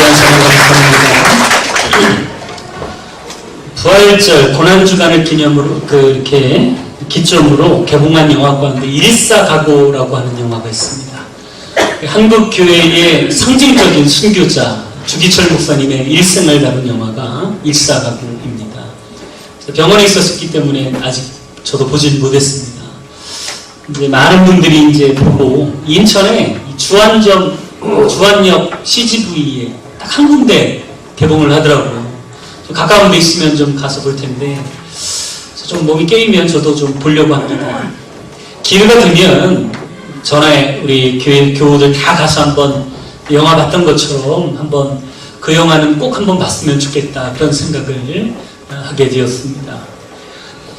감사합니다. 부활절 고난주간을 기념으로 이렇게 기점으로 개봉한 영화가 있는데 일사각오라고 하는 영화가 있습니다. 한국 교회의 상징적인 순교자 주기철 목사님의 일생을 다룬 영화가 일사각오입니다. 병원에 있었기 때문에 아직 저도 보질 못했습니다. 이제 많은 분들이 이제 보고 인천에 주안역 CGV에 딱 한 군데 개봉을 하더라고요. 좀 가까운 데 있으면 좀 가서 볼 텐데 좀 몸이 깨이면 저도 좀 보려고 합니다. 기회가 되면 전에 우리 교회 교우들 다 가서 한번 영화 봤던 것처럼 한번 그 영화는 꼭 한번 봤으면 좋겠다 그런 생각을 하게 되었습니다.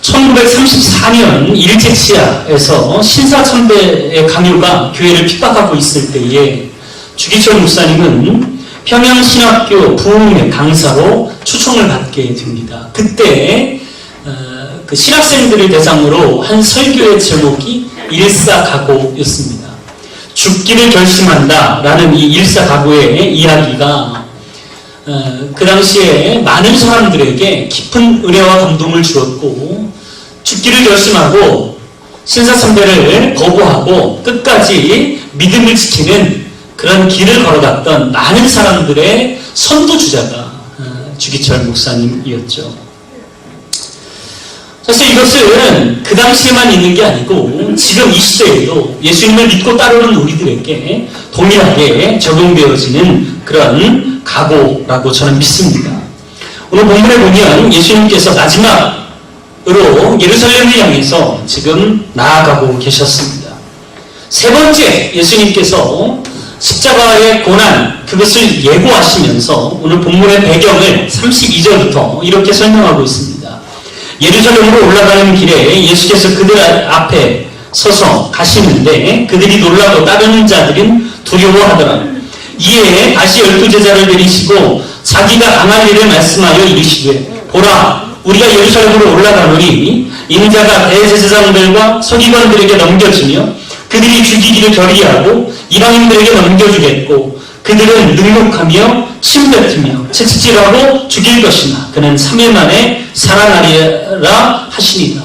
1934년 일제치하에서 신사참배의 강요가 교회를 핍박하고 있을 때에 주기철 목사님은 평양신학교 부흥회 강사로 초청을 받게 됩니다. 그때 그 신학생들을 대상으로 한 설교의 제목이 일사각오였습니다. 죽기를 결심한다 라는 이 일사각오의 이야기가 그 당시에 많은 사람들에게 깊은 은혜와 감동을 주었고, 죽기를 결심하고 신사참배를 거부하고 끝까지 믿음을 지키는 그런 길을 걸어갔던 많은 사람들의 선두주자가 주기철 목사님이었죠. 사실 이것은 그 당시에만 있는 게 아니고 지금 이 시대에도 예수님을 믿고 따르는 우리들에게 동일하게 적용되어지는 그런 각오라고 저는 믿습니다. 오늘 본문에 보면 예수님께서 마지막으로 예루살렘을 향해서 지금 나아가고 계셨습니다. 세 번째 예수님께서 십자가의 고난, 그것을 예고하시면서 오늘 본문의 배경을 32절부터 이렇게 설명하고 있습니다. 예루살렘으로 올라가는 길에 예수께서 그들 앞에 서서 가시는데 그들이 놀라고 따르는 자들은 두려워하더라. 이에 다시 12제자를 내리시고 자기가 당할 일을 말씀하여 이르시되, 보라, 우리가 예루살렘으로 올라가노니 인자가 대제사장들과 서기관들에게 넘겨지며 그들이 죽이기를 결의하고 이방인들에게 넘겨주겠고 그들은 능욕하며 침뱉으며 채찍질하고 죽일 것이나 그는 3일 만에 살아나리라 하시니라.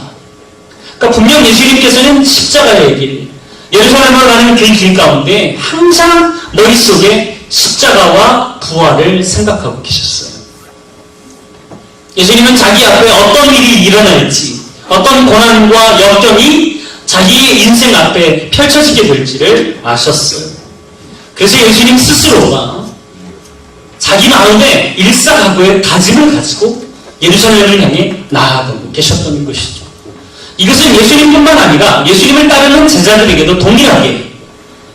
그러니까 분명 예수님께서는 십자가의 길, 예루살렘으로 가는 그 길 가운데 항상 머릿속에 십자가와 부활을 생각하고 계셨어요. 예수님은 자기 앞에 어떤 일이 일어날지, 어떤 고난과 역경이 자기의 인생 앞에 펼쳐지게 될지를 아셨어요. 그래서 예수님 스스로가 자기 마음에 일사각오의 다짐을 가지고 예루살렘을 향해 나아가고 계셨던 것이죠. 이것은 예수님뿐만 아니라 예수님을 따르는 제자들에게도 동일하게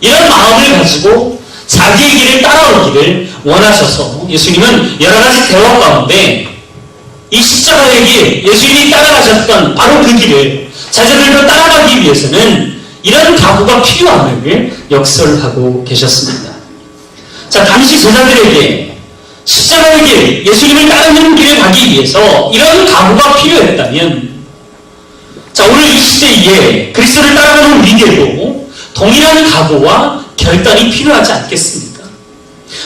이런 마음을 가지고 자기의 길을 따라오기를 원하셔서 예수님은 여러 가지 대화 가운데 이 십자가의 길, 예수님이 따라가셨던 바로 그 길을 제자들도 따라가기 위해서는 이런 각오가 필요함을 역설하고 계셨습니다. 자, 당시 제자들에게 십자가의 길, 예수님을 따르는 길을 가기 위해서 이런 각오가 필요했다면, 자, 오늘 이 시대에 그리스도를 따라가는 우리에게도 동일한 각오와 결단이 필요하지 않겠습니까?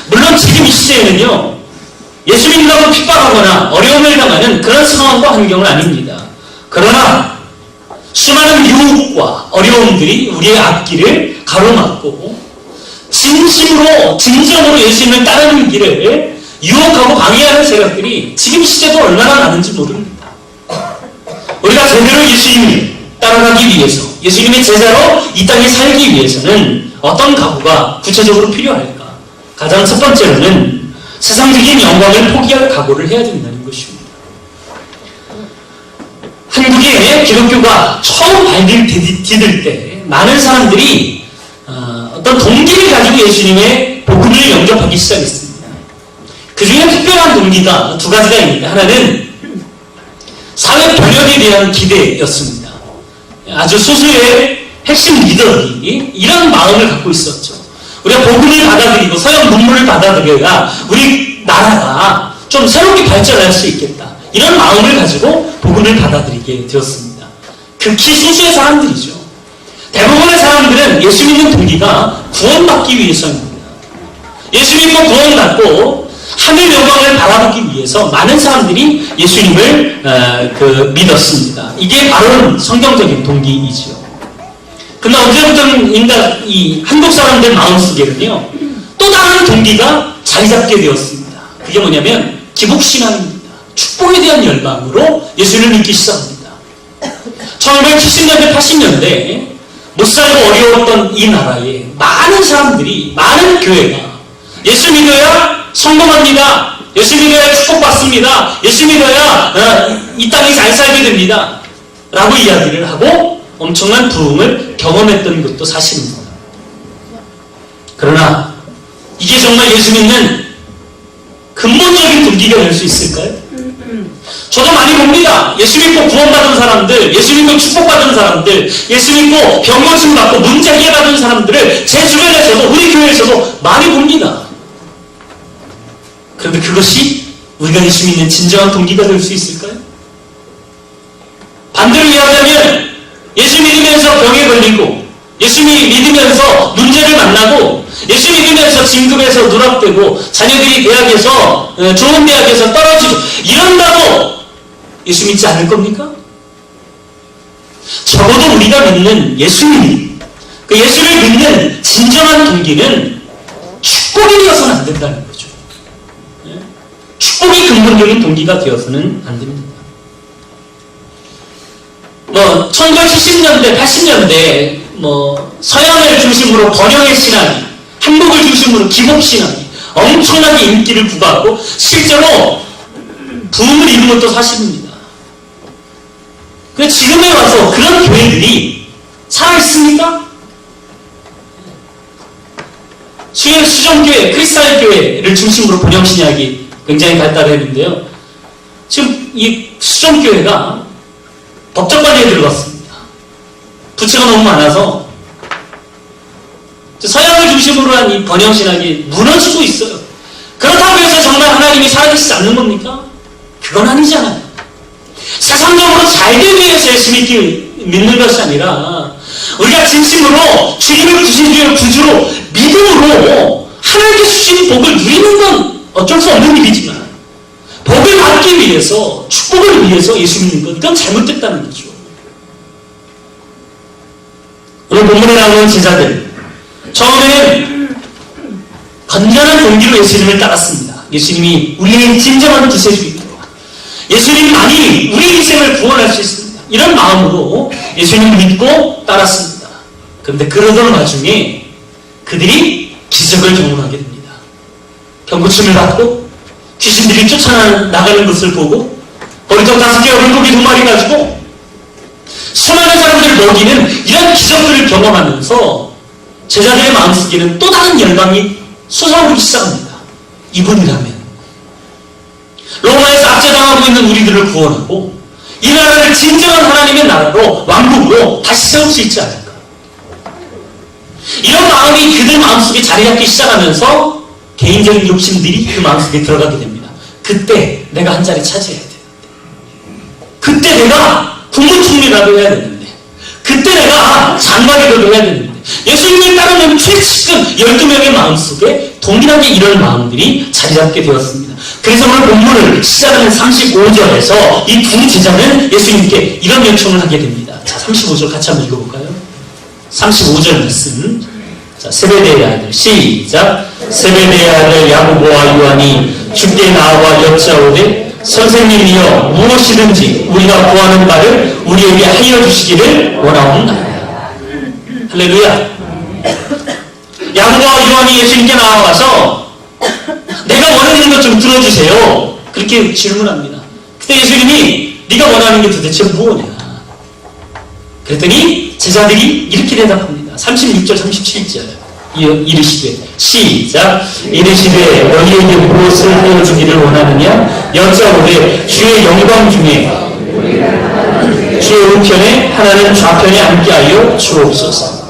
물론 지금 이 시대에는요, 예수님이라고 핍박하거나 어려움을 당하는 그런 상황과 환경은 아닙니다. 그러나 수많은 유혹과 어려움들이 우리의 앞길을 가로막고 진심으로 진정으로 예수님을 따르는 길을 유혹하고 방해하는 세력들이 지금 시대도 얼마나 많은지 모릅니다. 우리가 제대로 예수님을 따라가기 위해서, 예수님의 제자로 이 땅에 살기 위해서는 어떤 각오가 구체적으로 필요할까? 가장 첫 번째로는 세상적인 영광을 포기할 각오를 해야 된다는 것입니다. 한국에 기독교가 처음 발길 디딜 때 많은 사람들이 어떤 동기를 가지고 예수님의 복음을 영접하기 시작했습니다. 그 중에 특별한 동기가 두 가지가 있는데, 하나는 사회 변혁에 대한 기대였습니다. 아주 소수의 핵심 리더들이 이런 마음을 갖고 있었죠. 우리가 복음을 받아들이고 서양 문물을 받아들여야 우리 나라가 좀 새롭게 발전할 수 있겠다. 이런 마음을 가지고 복음을 받아들이게 되었습니다. 극히 소수의 사람들이죠. 대부분의 사람들은 예수 믿는 동기가 구원받기 위해서입니다. 예수 믿고 구원받고 하늘 영광을 바라보기 위해서 많은 사람들이 예수님을 믿었습니다. 이게 바로 성경적인 동기이지요. 근데 언제부터인가 이 한국 사람들 마음속에는요, 또 다른 동기가 자리 잡게 되었습니다. 그게 뭐냐면 기복신앙입니다. 축복에 대한 열망으로 예수를 믿기 시작합니다. 1970년대, 80년대 못 살고 어려웠던 이 나라에 많은 사람들이, 많은 교회가 예수 믿어야 성공합니다. 예수 믿어야 축복받습니다. 예수 믿어야 이 땅이 잘 살게 됩니다. 라고 이야기를 하고 엄청난 부흥을 경험했던 것도 사실입니다. 그러나 이게 정말 예수 믿는 근본적인 동기가 될 수 있을까요? 저도 많이 봅니다. 예수 믿고 구원받은 사람들, 예수 믿고 축복받은 사람들, 예수 믿고 병 고침 받고 문제 해결받은 사람들을 제 주변에서도, 우리 교회에서도 많이 봅니다. 그런데 그것이 우리가 예수 믿는 진정한 동기가 될 수 있을까요? 반대로 이야기하면 예수 믿으면서 병에 걸리고, 예수 믿으면서 문제를 만나고, 예수 믿으면서 진급에서 누락되고, 자녀들이 대학에서, 좋은 대학에서 떨어지고, 이런다고 예수 믿지 않을 겁니까? 적어도 우리가 믿는 예수님, 그 예수를 믿는 진정한 동기는 축복이 되어서는 안 된다는 거죠. 축복이 근본적인 동기가 되어서는 안 됩니다. 1970년대, 80년대, 서양을 중심으로 번영의 신앙이, 한국을 중심으로 기복신앙이 엄청나게 인기를 구가하고, 실제로 부흥을 이룬 것도 사실입니다. 근데 지금에 와서 그런 교회들이 살아있습니까? 수정교회, 크리스탈 교회를 중심으로 번영신학이 굉장히 발달했는데요. 지금 이 수정교회가 법적관리에 들어갔습니다. 부채가 너무 많아서 서양을 중심으로 한 이 번영신학이 무너지고 있어요. 그렇다고 해서 정말 하나님이 살아계시지 않는 겁니까? 그건 아니잖아요. 세상적으로 잘 되기 위해서 예수 믿는 것이 아니라 우리가 진심으로 주님을 구주로 믿음으로 하나님께 주신 복을 누리는 건 어쩔 수 없는 일이지만, 복을 받기 위해서, 축복을 위해서 예수 믿는 건 그건 잘못됐다는 거죠. 오늘 본문에 나오는 제자들, 처음에는 건전한 동기로 예수님을 따랐습니다. 예수님이 우리의 진정한 구세주이고 예수님만이 우리 인생을 구원할 수 있습니다. 이런 마음으로 예수님을 믿고 따랐습니다. 그런데 그러던 와중에 그들이 기적을 경험하게 됩니다. 병고침을 받고 귀신들이 쫓아나가는 것을 보고 머리통 5개와 물고기 2마리 가지고 수많은 사람들을 먹이는 이런 기적들을 경험하면서 제자들의 마음속에는 또 다른 열망이 솟아오르기 시작합니다. 이분이라면 로마에서 압제당하고 있는 우리들을 구원하고 이 나라를 진정한 하나님의 나라로, 왕국으로 다시 세울 수 있지 않을까. 이런 마음이 그들 마음속에 자리 잡기 시작하면서 개인적인 욕심들이 그 마음속에 들어가게 됩니다. 그때 내가 한 자리 차지해야 되는데, 그때 내가 국무총리라도 해야 되는데, 그때 내가 장관이라도 해야 되는데, 예수님을 따르는 최측근 12명의 마음속에 동일하게 이런 마음들이 자리 잡게 되었습니다. 그래서 오늘 본문을 시작하는 35절에서 이 두 제자는 예수님께 이런 요청을 하게 됩니다. 자, 35절 같이 한번 읽어볼까요? 35절 말씀. 자, 세베대의 아들, 시작. 세베대의 아들 야고보와 요한이 주께 나와 여짜오되 선생님이여 무엇이든지 우리가 구하는 바를 우리에게 하여 주시기를 원하옵나이다. 할렐루야. 야고보와 요한이 예수님께 나와서 내가 원하는 것 좀 들어주세요. 그렇게 질문합니다. 그때 예수님이 네가 원하는 게 도대체 뭐냐? 그랬더니 제자들이 이렇게 대답합니다. 36절 37절 이르시되 시작. 이르시되 너희에게 무엇을 하여 주기를 원하느냐? 여짜오되 주의 영광 중에 주의 우편에 하나는 좌편에 앉게 하여 주옵소서.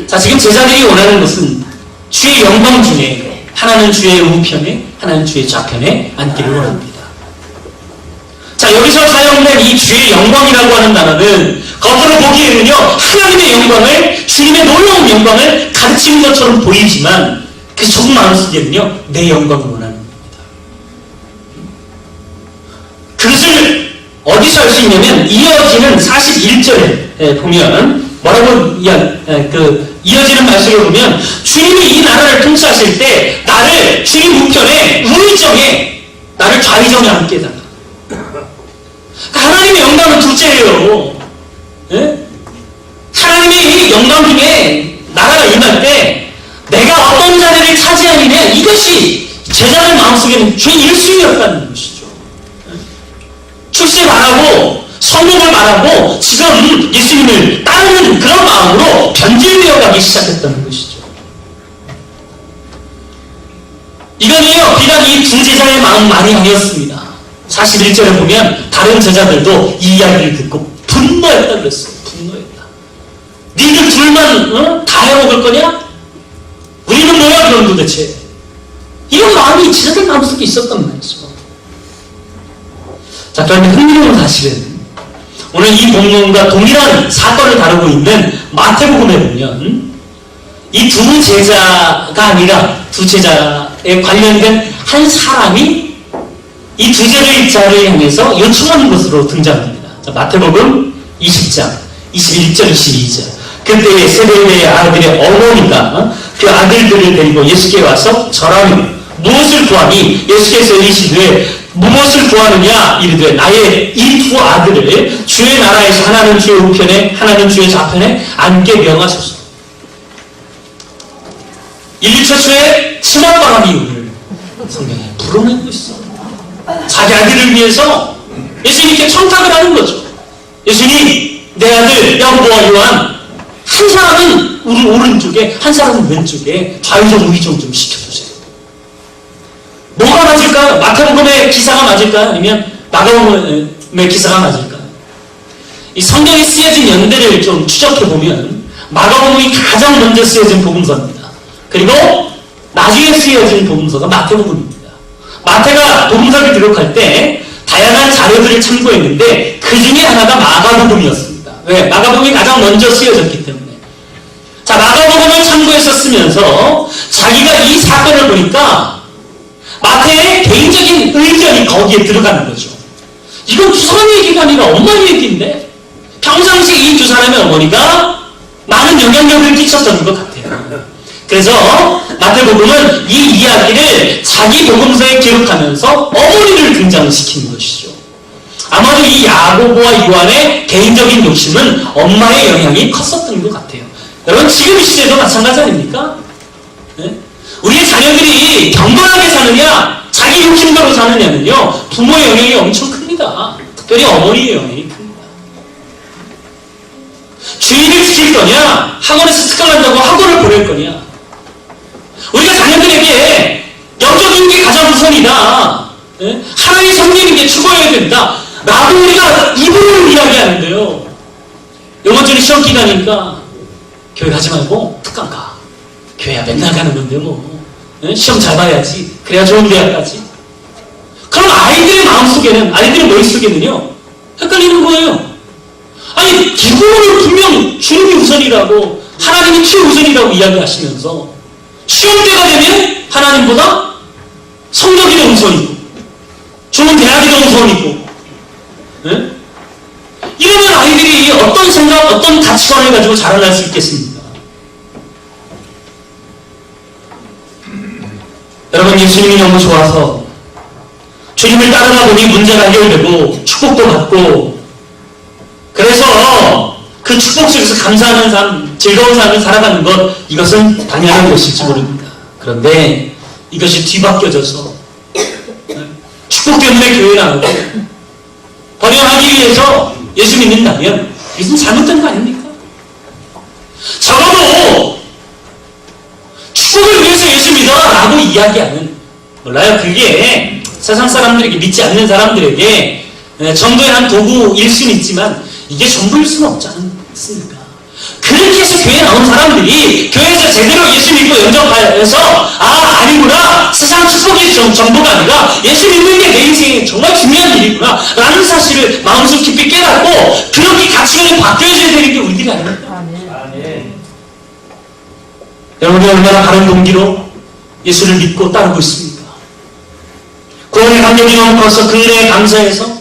자, 지금 제자들이 원하는 것은 주의 영광 중에 하나는 주의 우편에, 하나는 주의 좌편에 앉기를 원합니다. 자, 여기서 사용된 이 주의 영광이라고 하는 단어는 겉으로 보기에는요, 하나님의 영광을, 주님의 놀라운 영광을 가르치는 것처럼 보이지만 그래서 조금 마음속에는요, 내 영광을 원하는 겁니다. 그것을 어디서 알 수 있냐면, 이어지는 41절에 보면, 뭐라고 이어지는 말씀을 보면, 주님이 이 나라를 통치하실 때, 나를 주님 우편에, 우의정에, 나를 좌의정에 앉게 해달라. 하나님의 영광은 둘째예요. 예? 하나님의 영광 중에 나라가 임할 때 내가 어떤 자리를 차지하느냐, 이것이 제자들 마음속에는 죄 1순위였다는 것이죠. 출세 바라고 성공을 바라고 지금 예수님을 따르는 그런 마음으로 변질되어 가기 시작했다는 것이죠. 이건요, 비단 이 두 제자의 마음만이 아니었습니다. 41절에 보면 다른 제자들도 이 이야기를 듣고 분노했다 그랬어요. 분노했다. 니들 둘만 다 해먹을 거냐? 우리는 뭐야 그럼 도대체? 이런 마음이 제자들 마음속에 있었단 말이죠. 자, 그런데 흥미로운 사실은 오늘 이 본문과 동일한 사건을 다루고 있는 마태복음에 보면 이 두 제자가 아니라 두 제자에 관련된 한 사람이 이 두 제자를 향해서 요청하는 것으로 등장합니다. 자, 마태복음 20장 21절 22절. 그때에 세베대의 아들의 어머니가 그 아들들을 데리고 예수께 와서 절하며 무엇을 구하니? 예수께서 이르시되 무엇을 구하느냐? 이르되 나의 이 두 아들을 주의 나라에서 하나는 주의 우편에 하나는 주의 좌편에 앉게 명하소서. 인류 최초의 치맛바람이 오늘 성경에 불어내고 있어. 자기 아들을 위해서 예수님께 청탁을 하는 거죠. 예수님, 내 아들 야고보와 요한 한 사람은 우리 오른쪽에 한 사람은 왼쪽에 좌의정 우의정 좀 시켜주세요. 뭐가 맞을까요? 마태복음의 기사가 맞을까요? 아니면 마가복음의 기사가 맞을까요? 이 성경에 쓰여진 연대를 좀 추적해보면 마가복음이 가장 먼저 쓰여진 복음서입니다. 그리고 나중에 쓰여진 복음서가 마태복음입니다. 마태가 복음서를 기록할 때 다양한 자료들을 참고했는데 그 중에 하나가 마가복음이었습니다. 왜? 마가복음이 가장 먼저 쓰여졌기 때문에. 자, 마가복음을 참고해서 쓰면서 자기가 이 사건을 보니까 마태의 개인적인 의견이 거기에 들어가는 거죠. 이건 두 사람의 얘기가 아니라 엄마의 얘기인데 평상시 이 두 사람의 어머니가 많은 영향력을 끼쳤던 것 같아요. 그래서 마태복음은 이 이야기를 자기 복음서에 기록하면서 어머니를 등장시키는 것이죠. 아마도 이 야고보와 요한의 개인적인 욕심은 엄마의 영향이 컸었던 것 같아요. 여러분, 지금 이 시대도 마찬가지 아닙니까? 네? 우리의 자녀들이 경건하게 사느냐 자기 욕심대로 사느냐는요 부모의 영향이 엄청 큽니다. 특별히 어머니의 영향이 큽니다. 주의를 지킬 거냐, 학원에서 특강한다고 학원을 보낼 거냐. 우리가 자녀들에게 영적인 게 가장 우선이다, 하나님의 성리는 게 추구해야 된다 라고 우리가 입으로 이야기하는데요, 이번 주는 시험 기간이니까 교회 가지 말고 특강 가. 교회야 맨날 가는 건데 뭐 시험 잘 봐야지, 그래야 좋은 대학 가지. 그럼 아이들의 마음속에는, 아이들의 머릿속에는요 헷갈리는 거예요. 아니, 기본으로 분명 주님이 우선이라고, 하나님이 최우선이라고 이야기하시면서 시험 때가 되면 하나님보다 성적이 더 우선이고 좋은 대학이 더 우선이고, 네? 이러면 아이들이 어떤 생각, 어떤 가치관을 가지고 자라날 수 있겠습니까? 여러분, 예수님이 너무 좋아서 주님을 따르다 보니 문제가 해결되고 축복도 받고, 그래서 그 축복 속에서 감사하는 삶, 즐거운 삶을 살아가는 것, 이것은 당연한 것일지 모릅니다. 그런데 이것이 뒤바뀌어져서 축복 때문에 교회 나오고 번영하기 위해서 예수 믿는다면 이것은 잘못된 거 아닙니까? 적어도 축복을 위해서 예수 믿어라 라고 이야기하는, 몰라요, 그게 세상 사람들에게, 믿지 않는 사람들에게 전도의 한 도구일 수는 있지만 이게 전부일 수는 없지 않습니까? 그렇게 해서 교회에 나온 사람들이 교회에서 제대로 예수 믿고 영접해서 아니구나, 세상 축복이 전부가 아니라 예수 믿는 게 내 인생에 정말 중요한 일이구나 라는 사실을 마음속 깊이 깨닫고 그렇게 가치관이 바뀌어져야 되는 게 우리들이 아닙니까? 여러분이 얼마나 바른 동기로 예수를 믿고 따르고 있습니까? 구원의 감격이 너무 커서 그 은혜에 감사해서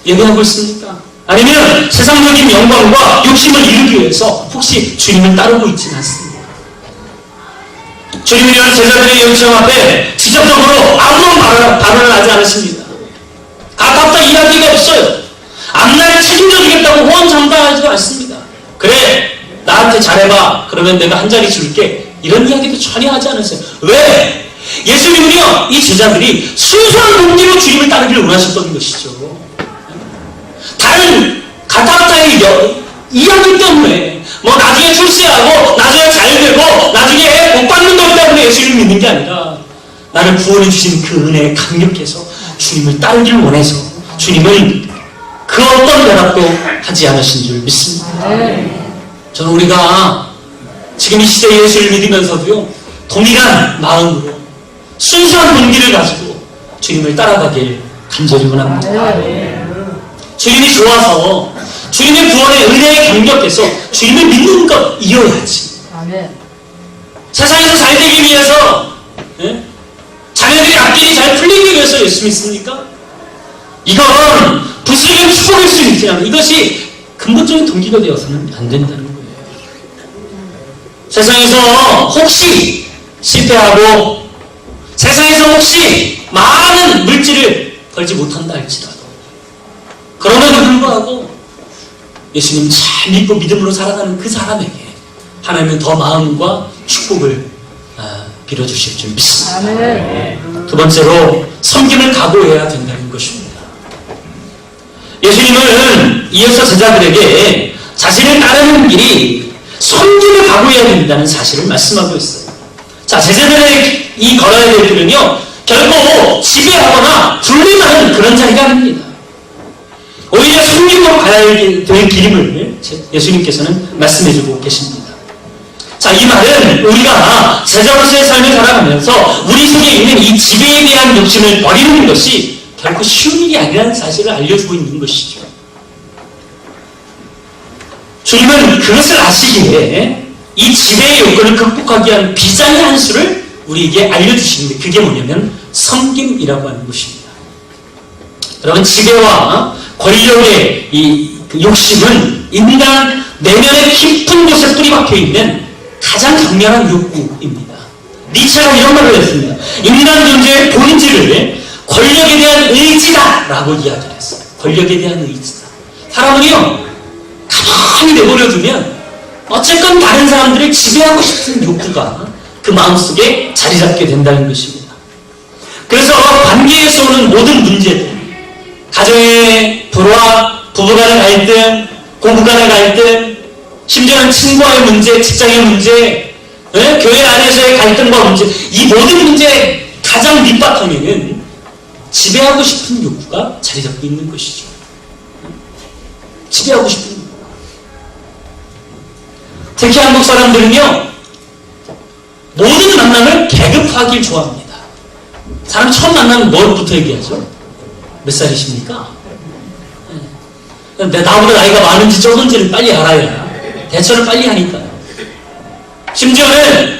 예배하고 있습니까? 아니면 세상적인 영광과 욕심을 이루기 위해서 혹시 주님을 따르고 있지는 않습니다. 주님은 이런 제자들의 요청 앞에 직접적으로 아무런 발언을 하지 않으십니다. 아깝다 이야기가 없어요. 앞날에 책임져 주겠다고 호언장담하지도 않습니다. 그래 나한테 잘해봐 그러면 내가 한 자리 줄게 이런 이야기도 전혀 하지 않으세요. 왜? 예수님은요 이 제자들이 순수한 동기로 주님을 따르기를 원하셨던 것이죠. 다른 가타가타의 이야기 때문에 뭐 나중에 출세하고 나중에 잘되고 나중에 복 받는 것 때문에 예수님을 믿는 게 아니라 나를 구원해 주신 그 은혜에 감격해서 주님을 따르기를 원해서 주님을 그 어떤 대답도 하지 않으신 줄 믿습니다. 저는 우리가 지금 이 시대에 예수를 믿으면서도요 동일한 마음으로 순수한 동기를 가지고 주님을 따라가길 간절히 원합니다. 주님이 좋아서 주님의 구원의 은혜에 감격해서 주님을 믿는 것이어야지. 세상에서 잘 되기 위해서 자녀들이 앞길이 잘 풀리기 위해서 예수 믿습니까? 이건 부수적인 축복일 수 있지만 이것이 근본적인 동기가 되어서는 안 된다는 거예요. 세상에서 혹시 실패하고 세상에서 혹시 많은 물질을 벌지 못한다 할지라도 그럼에도 불구하고 예수님 잘 믿고 믿음으로 살아가는 그 사람에게 하나님은 더 마음과 축복을 빌어주실 줄 믿습니다. 두 번째로 섬김을 각오해야 된다는 것입니다. 예수님은 이어서 제자들에게 자신을 따르는 길이 섬김을 각오해야 된다는 사실을 말씀하고 있어요. 자, 제자들의 이 걸어야 될 길은요 결코 지배하거나 분리하는 그런 자리가 아닙니다. 오히려 섬김으로 가야 될 길임을 예수님께서는 말씀해주고 계십니다. 자, 이 말은 우리가 제자로서의 삶을 살아가면서 우리 속에 있는 이 지배에 대한 욕심을 버리는 것이 결코 쉬운 일이 아니라는 사실을 알려주고 있는 것이죠. 주님은 그것을 아시기에 이 지배의 요건을 극복하기 위한 비장의 한 수를 우리에게 알려주시는데 그게 뭐냐면 섬김이라고 하는 것입니다. 여러분 지배와 권력의 이 욕심은 인간 내면의 깊은 곳에 뿌리박혀 있는 가장 강렬한 욕구입니다. 니체가 이런 말을 했습니다. 인간 존재의 본질을 권력에 대한 의지다라고 이야기를 했어요. 권력에 대한 의지다. 사람은요 가만히 내버려두면 어쨌건 다른 사람들을 지배하고 싶은 욕구가 그 마음속에 자리 잡게 된다는 것입니다. 그래서 관계에서 오는 모든 문제들 가정의 불화, 부부간의 갈등, 고부간의 갈등, 심지어는 친구와의 문제, 직장의 문제, 교회 안에서의 갈등과 문제, 이 모든 문제의 가장 밑바탕에는 지배하고 싶은 욕구가 자리 잡고 있는 것이죠. 지배하고 싶은 욕구. 특히 한국 사람들은요 모든 만남을 계급화하길 좋아합니다. 사람 처음 만나면 뭘부터 얘기하죠? 몇 살이십니까? 나보다 나이가 많은지 적은지를 빨리 알아야 대처를 빨리 하니까요. 심지어는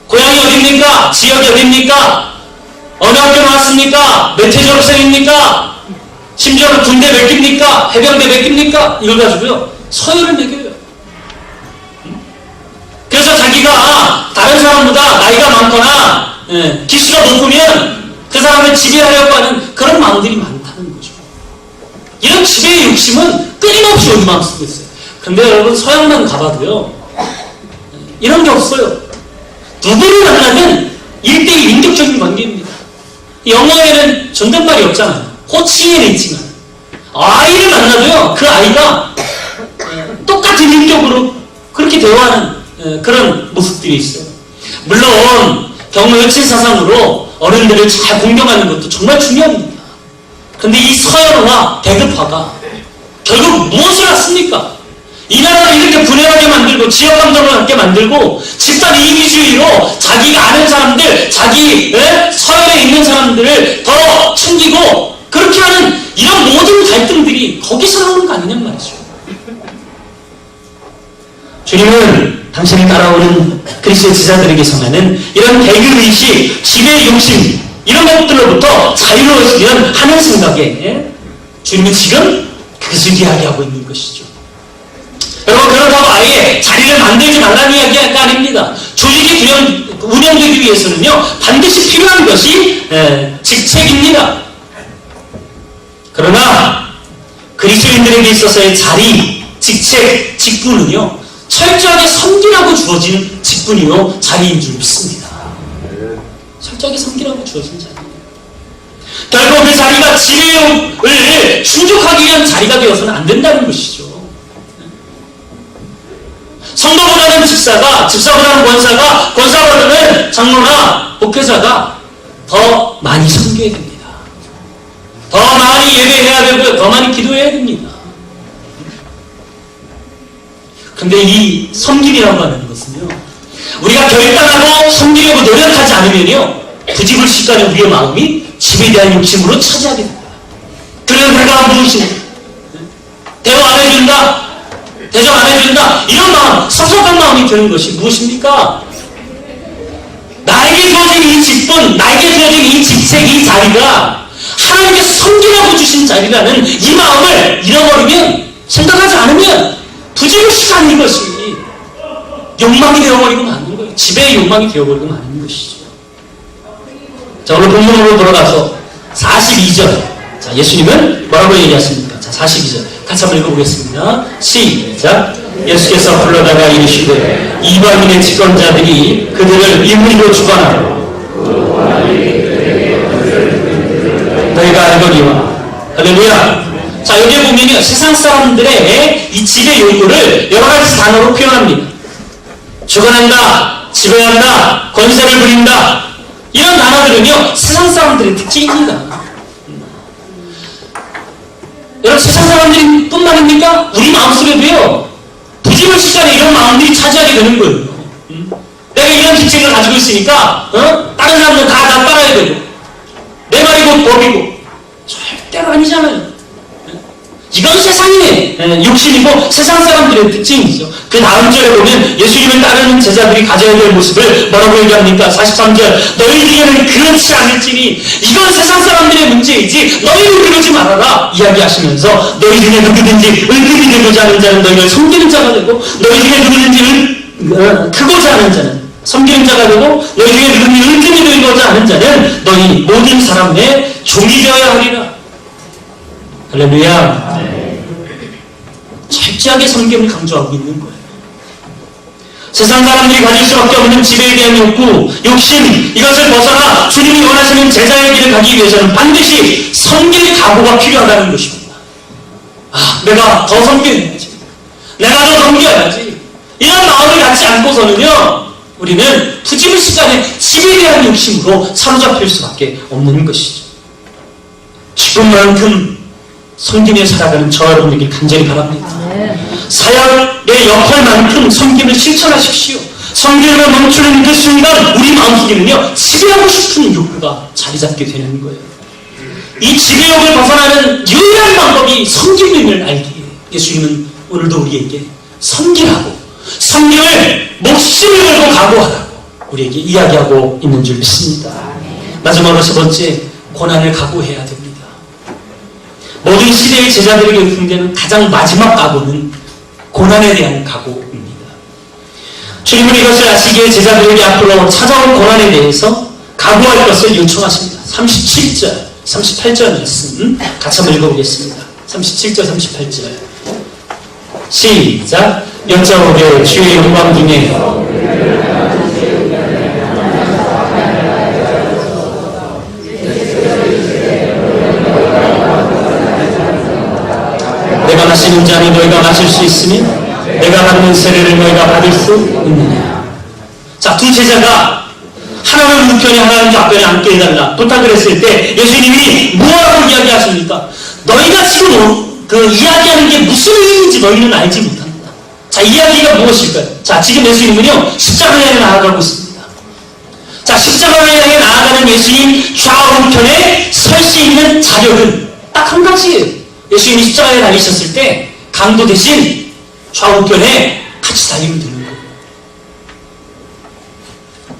고향이 어딥니까? 지역이 어딥니까? 어느 학교 나왔습니까? 몇 회 졸업생입니까? 심지어는 군대 몇 기입니까? 해병대 몇 기입니까? 이걸 가지고요 서열을 매겨요. 그래서 자기가 다른 사람보다 나이가 많거나 기수가 높으면 그 사람을 지배하려고 하는 그런 마음들이 많다는 거죠. 이런 지배의 욕심은 끊임없이 우리 마음속에 있어요. 근데 여러분 서양만 가봐도요 이런 게 없어요. 누구를 만나면 1대1 인격적인 관계입니다. 영어에는 존댓말이 없잖아요. 호칭에는 있지만 아이를 만나도요 그 아이가 똑같은 인격으로 그렇게 대화하는 그런 모습들이 있어요. 물론 경로여친 사상으로 어른들을 잘 공경하는 것도 정말 중요합니다. 그런데 이 서열화, 계급화가 결국 무엇을 낳습니까? 이 나라를 이렇게 분열하게 만들고 지역 감정을 갖게 만들고 집단 이기주의로 자기가 아는 사람들, 자기 서열에 있는 사람들을 더 챙기고 그렇게 하는 이런 모든 갈등들이 거기서 나오는 거 아니냔 말이죠. 주님은 당신을 따라오는 그리스도의 제자들에게서는 이런 배교의식, 지배 욕심 이런 것들로부터 자유로워지면 하는 생각에 주님은 지금 그것을 이야기하고 있는 것이죠. 여러분, 그렇다고 아예 자리를 만들지 말라는 이야기가 아닙니다. 조직이 운영되기 위해서는요 반드시 필요한 것이 직책입니다. 그러나 그리스도인들에게 있어서의 자리, 직책, 직분은요 철저하게 섬기라고 주어진 직분이요 자리인 줄 믿습니다. 철저하게 섬기라고 주어진 자리. 결국 그 자리가 지배욕을 충족하기 위한 자리가 되어서는 안 된다는 것이죠. 성도보다는 집사가, 집사보다는 권사가, 권사보다는 장로나 목회자가 더 많이 섬겨야 됩니다. 더 많이 예배해야 되고요. 더 많이 기도해야 됩니다. 근데 이 섬김이라고 하는 것은요 우리가 결단하고 섬기려고 노력하지 않으면요 부지불식간에 우리의 마음이 집에 대한 욕심으로 차지하게 됩니다. 그래서 내가 무엇이냐 대화 안 해준다, 대접 안 해준다, 이런 마음, 섭섭한 마음이 드는 것이 무엇입니까? 나에게 주어진 이 직분, 나에게 주어진 이 직책, 이 자리가 하나님께서 섬기라고 주신 자리라는 이 마음을 잃어버리면, 생각하지 않으면 부지불식한 이것이 욕망이 되어버리고 마는 거예요. 지배의 욕망이 되어버리고 마는 것이죠. 자, 오늘 본문으로 돌아가서 42절. 자, 예수님은 뭐라고 얘기하십니까? 자, 42절. 같이 한번 읽어보겠습니다. 시작. 예수께서 불러다가 이르시되 이방인의 집권자들이 그들을 인문으로 주관하고 너희가 알거니와. 할렐루야. 자, 여기 보면요 세상 사람들의 이 지배 욕구를 여러 가지 단어로 표현합니다. 주관한다, 지배한다, 권세를 부린다, 이런 단어들은요 세상 사람들의 특징입니다. 여러분, 세상 사람들이 뿐만입니까? 우리 마음속에도요 부지불식간에 이런 마음들이 차지하게 되는 거예요. 내가 이런 직책을 가지고 있으니까 다른 사람들은 다 따라야 되고 내 말이 곧 법이고. 절대로 아니잖아요. 이건 세상의 욕심이고 세상 사람들의 특징이죠. 그 다음 절에 보면 예수님을 따르는 제자들이 가져야 될 모습을 뭐라고 얘기합니까? 43절. 너희 중에는 그렇지 않을지니 이건 세상 사람들의 문제이지 너희는 그러지 말아라 이야기하시면서 너희 중에 누구든지 은근히 되고자 하는 자는 너희를 섬기는 자가 되고 너희 중에 누구든지 크고자 하는 자는 섬기는 자가 되고 너희 중에 누구든지 은근히 되고자 하는 자는 너희 모든 사람의 종이 되어야 하리라. 할렐루야. 철저하게 섬김을 강조하고 있는 거예요. 세상 사람들이 가질 수밖에 없는 지배에 대한 욕구, 욕심, 이것을 벗어나 주님이 원하시는 제자의 길을 가기 위해서는 반드시 섬길 각오가 필요하다는 것입니다. 아, 내가 더 섬겨야지, 내가 더 섬겨야지, 이런 마음을 갖지 않고서는요 우리는 부지불식간에 지배에 대한 욕심으로 사로잡힐 수밖에 없는 것이죠. 기쁨만큼 섬김에 살아가는 저와 여러분에게 간절히 바랍니다. 사역의 역할만큼 섬김을 실천하십시오. 섬김을 멈추는 그 순간 우리 마음속에는요 지배하고 싶은 욕구가 자리 잡게 되는 거예요. 이 지배욕을 벗어나는 유일한 방법이 섬김임을 알기에 예수님은 오늘도 우리에게 섬기라고, 섬김을 목숨을 걸고 각오하라고 우리에게 이야기하고 있는 줄 믿습니다. 마지막으로 세 번째, 고난을 각오해야 됩니다. 모든 시대의 제자들에게 의존되는 가장 마지막 각오는 고난에 대한 각오입니다. 주님은 이것을 아시기에 제자들에게 앞으로 찾아온 고난에 대해서 각오할 것을 요청하십니다. 37절, 38절 말씀 같이 한번 읽어보겠습니다. 37절, 38절 시작. 여짜오되 주의 영광 중에 내가 마시는 잔을 너희가 마실 수 있으니 내가 받는 세례를 너희가 받을 수 있느냐. 자, 두 제자가 하나님 우편에 하나님 좌편에 앉게 해달라 부탁을 했을 때 예수님이 뭐라고 이야기하십니까? 너희가 지금 그 이야기하는 게 무슨 의미인지 너희는 알지 못한다. 자, 이야기가 무엇일까요? 자, 지금 예수님은요 십자가를 향해 나아가고 있습니다. 자, 십자가를 향해 나아가는 예수님 좌우편에 설 수 있는 자격은 딱 한 가지예요. 예수님이 십자가에 달리셨을 때 강도 대신 좌우편에 같이 달리면 되는 거예요.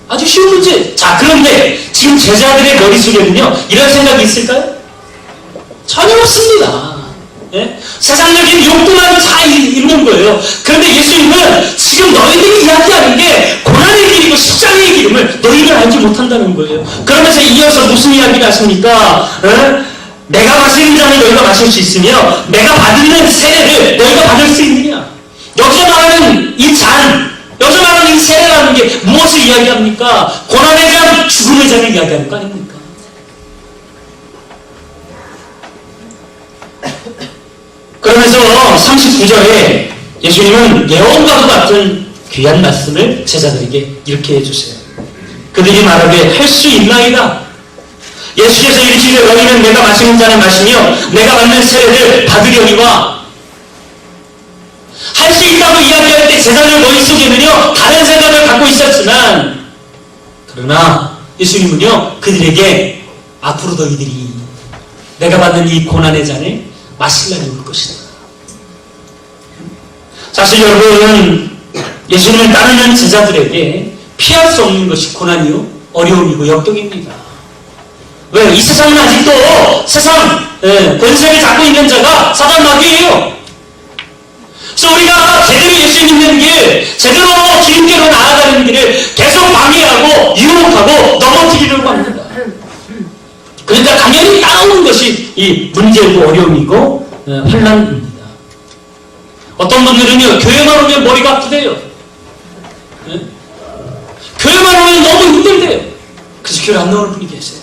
아주 쉬운 문제. 자, 그런데 지금 제자들의 머릿속에는요, 이런 생각이 있을까요? 전혀 없습니다. 예? 세상적인 욕구만 다 있는 거예요. 그런데 예수님은 지금 너희들이 이야기하는 게 고난의 길이고 십자가의 길임을 너희들 알지 못한다는 거예요. 그러면서 이어서 무슨 이야기를 하십니까? 내가 마시는 잔을 너희가 마실 수 있으며 내가 받는 세례를 너희가 받을 수 있느냐? 여기서 말하는 이 잔, 여기서 말하는 이 세례라는 게 무엇을 이야기합니까? 고난의 잔, 죽음의 잔을 이야기하는 거 아닙니까? 그러면서 39절에 예수님은 예언과도 같은 귀한 말씀을 제자들에게 이렇게 해주세요. 그들이 말하되 할 수 있나이다. 예수께서 이르시되 너희는 내가 마시는 잔을 마시며 내가 받는 세례를 받으려니와. 할 수 있다고 이야기할 때 제자들 머릿속에는요 다른 생각을 갖고 있었지만, 그러나 예수님은요 그들에게 앞으로 너희들이 내가 받는 이 고난의 잔을 마시려니 올 것이다. 사실 여러분, 예수님을 따르는 제자들에게 피할 수 없는 것이 고난이요 어려움이고 역경입니다. 왜? 이 세상은 아직도 세상 권세를 잡고 있는 자가 사단 마귀예요. 그래서 우리가 제대로 예수 믿는 길, 제대로 주님께로 나아가는 길을 계속 방해하고 유혹하고 넘어뜨리려고 합니다. 그러니까 당연히 따라오는 것이 이 문제고 어려움이고 환난입니다. 어떤 분들은요 교회만 오면 머리가 아프대요. 교회만 오면 너무 힘들대요. 그래서 교회 안 나오는 분이 계세요.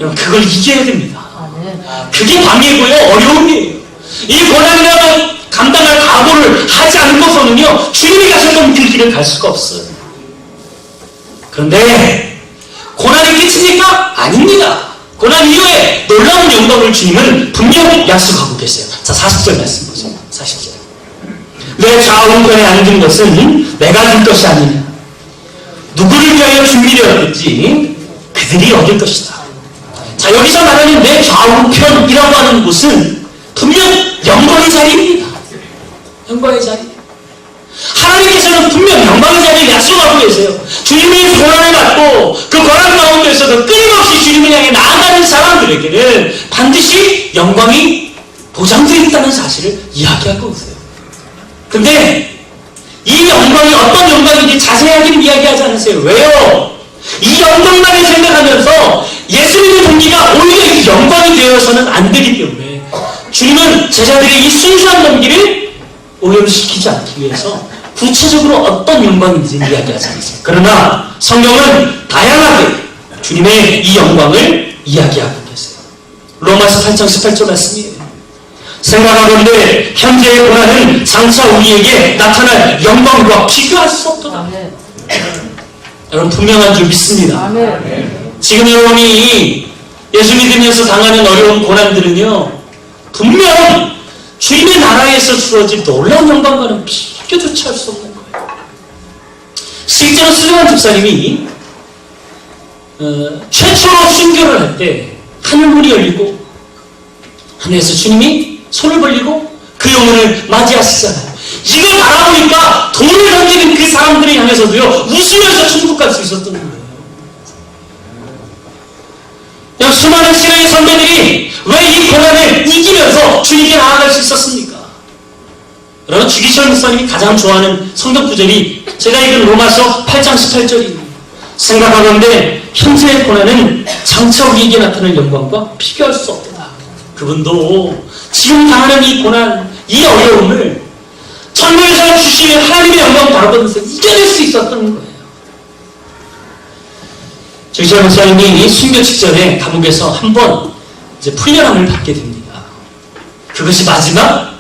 여러분, 그걸 이겨야 됩니다. 그게 방해고요 어려움이에요. 이 고난이라는 감당할 각오를 하지 않고서는요 주님이 가셨던 길을 갈 수가 없어요. 그런데 고난이 끝입니까? 아닙니다. 고난 이후에 놀라운 영광을 주님은 분명히 약속하고 계세요. 자, 40절 말씀 보세요. 40절. 내 좌우편에 앉은 것은 내가 줄 것이 아니냐. 누구를 위하여 준비되었든지 그들이 얻을 것이다. 자, 여기서 말하는 내 좌우편이라고 하는 곳은 분명 영광의 자리입니다. 영광의 자리. 하나님께서는 분명 영광의 자리를 약속하고 계세요. 주님의 고난을 받고 그 고난 가운데서도 끊임없이 주님을 향해 나아가는 사람들에게는 반드시 영광이 보장되어 있다는 사실을 이야기하고 있어요. 근데 이 영광이 어떤 영광인지 자세하게는 이야기하지 않으세요. 왜요? 이 영광만을 생각하면서 예수님의 동기가 오히려 이 영광이 되어서는 안 되기 때문에 주님은 제자들의 이 순수한 동기를 오염시키지 않기 위해서 구체적으로 어떤 영광인지 이야기하지 않으세요. 그러나 성경은 다양하게 주님의 이 영광을 이야기하고 계세요. 로마서 8장 18절 말씀이에요. 생각하건대 현재의 고난은 장차 우리에게 나타날 영광과 비교할 수 없도다. 여러분, 분명한 줄 믿습니다. 지금 여러분이 예수 믿으면서 당하는 어려운 고난들은요 분명 주님의 나라에서 주어진 놀라운 영광과는 비교조차 할 수 없는 거예요. 실제로 수정한 집사님이 최초로 순교를 할 때 하늘문이 열리고 하늘에서 주님이 손을 벌리고 그 영혼을 맞이하시잖아요. 이걸 바라보니까 돌을 던지는 그 사람들을 향해서도요 웃으면서 천국 갈 수 있었던 거예요. 수많은 신앙의 선배들이 왜 이 고난을 이기면서 주님께 나아갈 수 있었습니까? 여러분, 주기철 목사님이 가장 좋아하는 성경 구절이 제가 읽은 로마서 8장 18절입니다. 생각하건대 현재의 고난은 장차 우리에게 나타날 영광과 비교할 수 없다. 그분도 지금 당하는 이 고난, 이 어려움을 천국에서 주시는 하나님의 영광 바라보면서 이겨낼 수 있었던 거예요. 주기철 목사님이 순교 직전에 감옥에서 한번 훈련함을 받게 됩니다. 그것이 마지막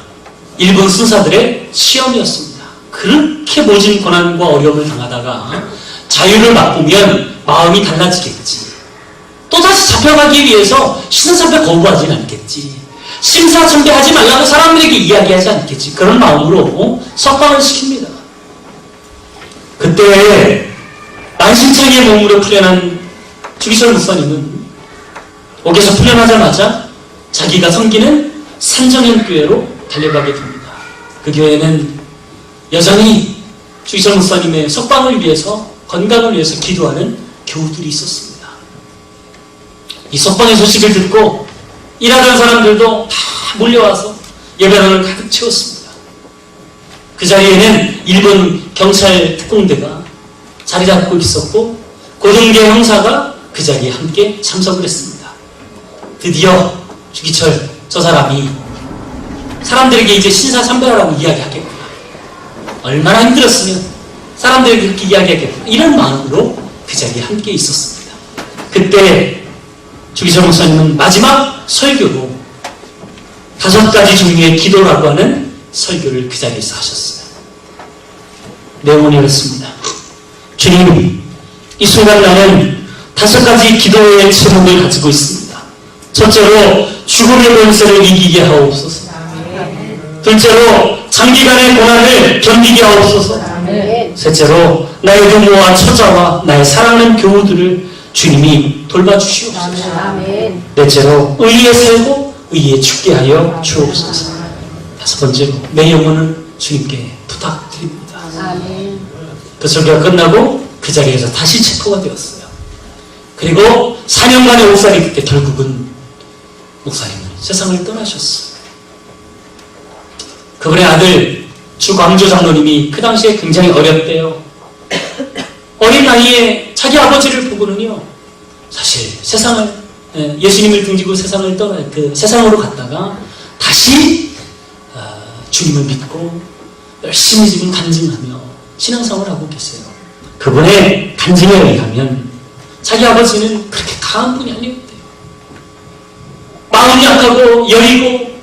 일본 순사들의 시험이었습니다. 그렇게 모진 고난과 어려움을 당하다가 자유를 맛보면 마음이 달라지겠지. 또다시 잡혀가기 위해서 신사참배 거부하지는 않겠지. 심사참배하지 말라고 사람들에게 이야기하지 않겠지. 그런 마음으로 석방을 시킵니다. 그때 만신창이의 몸으로 풀려난 주기철 목사님은 옥에서 풀려나자마자 자기가 섬기는 산정현교회로 달려가게 됩니다. 그 교회는 여전히 주기철 목사님의 석방을 위해서 건강을 위해서 기도하는 교우들이 있었습니다. 이 석방의 소식을 듣고 일하던 사람들도 다 몰려와서 예배당을 가득 채웠습니다. 그 자리에는 일본 경찰 특공대가 자리 잡고 있었고 고등계 형사가 그 자리에 함께 참석을 했습니다. 드디어 주기철 저 사람이 사람들에게 이제 신사참배하라고 이야기하겠구나. 얼마나 힘들었으면 사람들에게 그렇게 이야기하겠구나. 이런 마음으로 그 자리에 함께 있었습니다. 그때 주기철 목사님은 마지막 설교로 5가지 종류의 기도라고 하는 설교를 그 자리에서 하셨어요. 내용은 이렇습니다. 주님, 이 순간 나는 5가지 기도의 제목을 가지고 있습니다. 첫째로 죽음의 권세를 이기게 하옵소서. 둘째로 장기간의 고난을 견디게 하옵소서. 셋째로 나의 부모와 처자와 나의 사랑하는 교우들을 주님이 돌봐주시옵소서. 넷째로 의에 살고 의에 죽게 하여 주옵소서. 5번째로 내 영혼을 주님께 부탁드립니다. 그 설교가 끝나고 그 자리에서 다시 체포가 되었어요. 그리고 4년간의 옥살이 그때 결국은 목사님은 세상을 떠나셨어요. 그분의 아들 주광조 장로님이 그 당시에 굉장히 어렸대요. 어린 나이에 자기 아버지를 보고는요, 사실 세상을, 예수님을 등지고 세상을 떠나, 세상으로 갔다가 다시 주님을 믿고 열심히 지금 간증하며 신앙생활을 하고 계세요. 그분의 간증에 의하면 자기 아버지는 그렇게 강한 분이 아니었대요. 마음이 약하고 여리고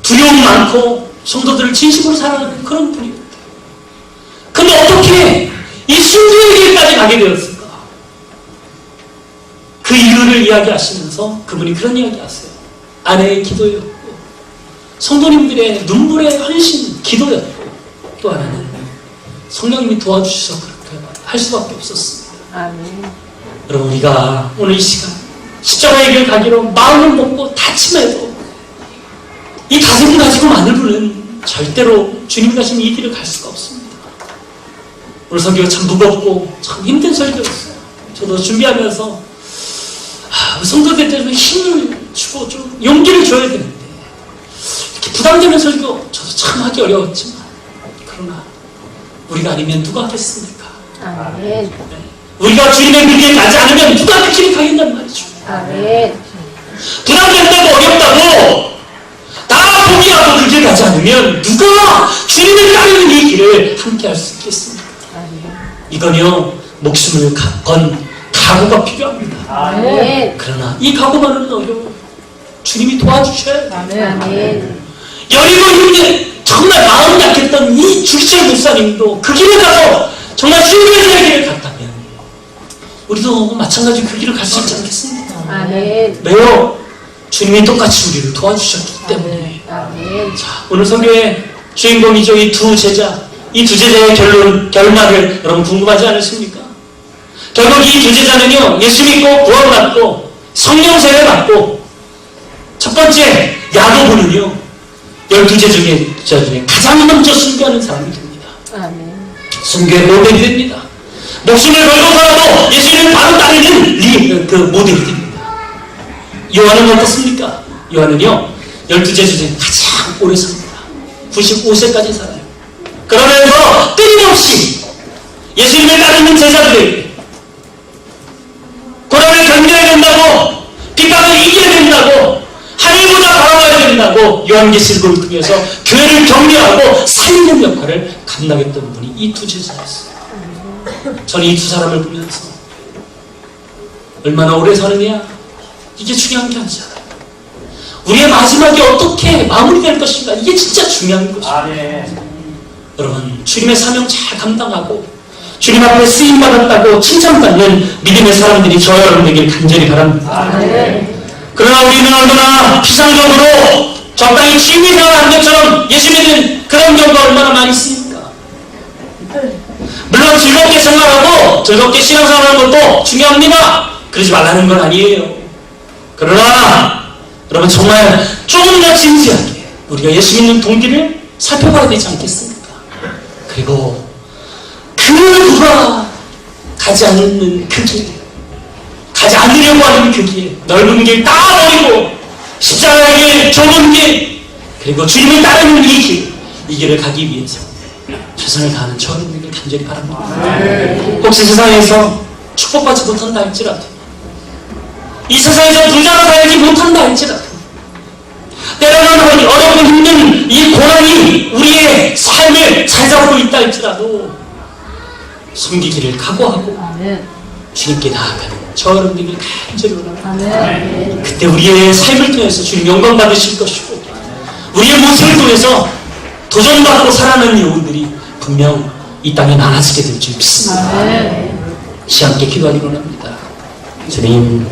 두려움이 많고 성도들을 진심으로 사랑하는 그런 분이었대요. 근데 어떻게 이 순교의 길까지 가게 되었을까? 그 이유를 이야기하시면서 그분이 그런 이야기하세요. 아내의 기도였고 성도님들의 눈물의 헌신 기도였고 또 하나는 성령님이 도와주셔서 그렇게 할 수밖에 없었습니다. 아멘. 여러분, 우리가 오늘 이 시간 십자가의 길 가기로 마음을 먹고 다짐해도 이 다짐을 가지고만을 부는 절대로 주님 가신 이 길을 갈 수가 없습니다. 오늘 설교가 참 무겁고 참 힘든 설교였어요. 저도 준비하면서 성도들한테 좀 힘을 주고 좀 용기를 줘야 되는데 이렇게 부담되는 설교 저도 참 하기 어려웠지만 그러나 우리가 아니면 누가 하겠습니까? 아멘. 우리가 주님의 길에 가지 않으면 누가 그 길을 가겠단 말이죠. 아멘. 부담된다고 어렵다고 다 포기하고 그 길 가지 않으면 누가 주님을 따르는 이 길을 함께 할 수 있겠습니까? 아멘. 이건요, 목숨을 건 각오가 필요합니다. 아멘. 그러나 이 각오만은 어려워요. 주님이 도와주셔야 돼요. 아멘. 여리고 힘든 정말 마음 약했던 이 주기철 목사님도 그 길을 가서 정말 주님의 길을 갔다면 우리도 마찬가지 그 길을 갈 수 있지 않겠습니까? 아멘. 왜요? 주님이 똑같이 우리를 도와주셨기 때문에. 아멘. 자, 오늘 설교의 주인공이죠. 이 두 제자. 이 두 제자의 결말을 여러분 궁금하지 않으십니까? 결국 이 두 제자는요, 예수 믿고 구원받고 성령 세례 받고 첫 번째 야고보는요, 12제자 중에 가장 먼저 순교하는 사람이 됩니다. 아멘. 순교의 모델이 됩니다. 목숨을 걸고서라도 예수님을 바로 따르는 그 모델이 됩니다. 요한은 어떻습니까? 요한은요, 12제자 중에 가장 오래 삽니다. 95세까지 살아요. 그러면서 끊임없이 예수님을 따르는 제자들에게 고난을 견뎌야 된다고, 핍박을 이겨야 된다고, 하늘보다 바라봐야 된다고 요한계시록을 통해서 교회를 격려하고 살리는 역할을 감당했던 분이 이 두 제자였어요. 저는 이 두 사람을 보면서 얼마나 오래 사느냐, 이게 중요한 게 아니잖아요. 우리의 마지막이 어떻게 마무리될 것인가, 이게 진짜 중요한 것입니다. 여러분, 주님의 사명 잘 감당하고 주님 앞에 쓰임받았다고 칭찬받는 믿음의 사람들이 저와 여러분에게 간절히 바랍니다. 그러나 우리는 얼마나 피상적으로 적당히 취미생활하는 것처럼 예수 믿는 그런 경우가 얼마나 많이 있습니까? 물론 즐겁게 생활하고 즐겁게 신앙생활하는 것도 중요합니다. 그러지 말라는 건 아니에요. 그러나 여러분, 정말 조금 더 진지하게 우리가 예수 믿는 동기를 살펴봐야 되지 않겠습니까? 그리고 그 누가 가지 않는 그 길, 가지 않으려고 하는 그 길, 넓은 길 다 버리고 십자가의 좁은 길, 그리고 주님을 따르는 이 길, 이 길을 가기 위해서 최선을 다하는 저 여러분에게 간절히 바랍니다. 혹시 세상에서 축복받지 못한다 할지라도, 이 세상에서 부자가 되지 못한다 할지라도, 때로는 어렵고 힘든 이 고난이 우리의 삶을 잘 잡고 있다 할지라도 숨기기를 각오하고 주님께 나아가는 저 여러분에게 간절히 원합니다. 그때 우리의 삶을 통해서 주님 영광 받으실 것이고, 우리의 모습을 통해서 도전받고 살아가는 영혼들이 분명 이 땅에 많아지게 될 줄 믿습니다. 같이 함께 기도하기로 합니다. 주님,